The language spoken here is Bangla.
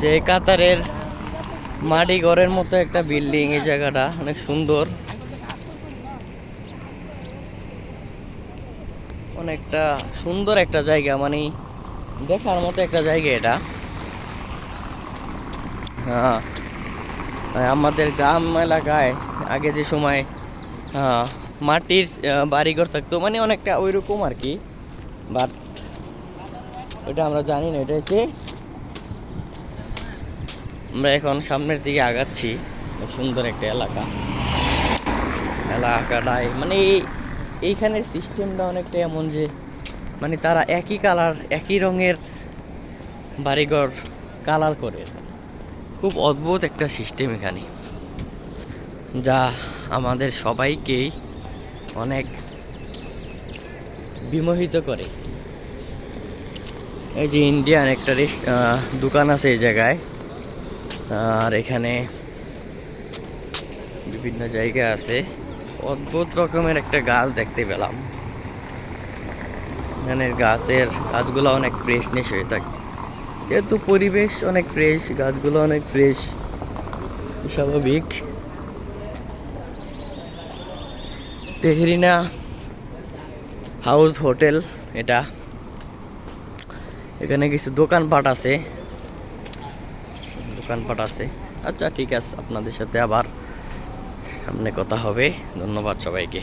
যে কাতারের মাটি ঘরের মতো একটা বিল্ডিং, এই জায়গাটা অনেক সুন্দর, অনেকটা সুন্দর একটা জায়গা, মানে দেখার মতো একটা জায়গা এটা। হ্যাঁ, আমাদের গ্রাম এলাকায় আগে যে সময় মাটির বাড়িঘর থাকতো, মানে অনেকটা ওইরকম আর কি, বাট ওইটা আমরা জানি না। এটা হচ্ছে আমরা এখন সামনের দিকে আগাচ্ছি, সুন্দর একটা এলাকাটায়, মানে এইখানের সিস্টেমটা অনেকটা এমন যে মানে তারা একই কালার, একই রঙের বাড়িঘর কালার করে। খুব অদ্ভুত একটা সিস্টেম এখানে, যা আমাদের সবাইকেই অনেক বিমোহিত করে। এই যে ইন্ডিয়ান একটা দোকান আছে এই জায়গায়, আর এখানে বিভিন্ন জায়গা আছে। অদ্ভুত রকমের একটা গাছ দেখতে পেলাম, এখানের গাছগুলো অনেক ফ্রেশনেস হয়ে থাকে, যেহেতু পরিবেশ অনেক ফ্রেশ, গাছগুলো অনেক ফ্রেশ, স্বাভাবিক। তেহরিনা হাউস হোটেল এটা, এখানে কিছু দোকানপাট আছে। আচ্ছা ঠিক আছে, আপনাদের সাথে আবার সামনে কথা হবে। ধন্যবাদ সবাইকে।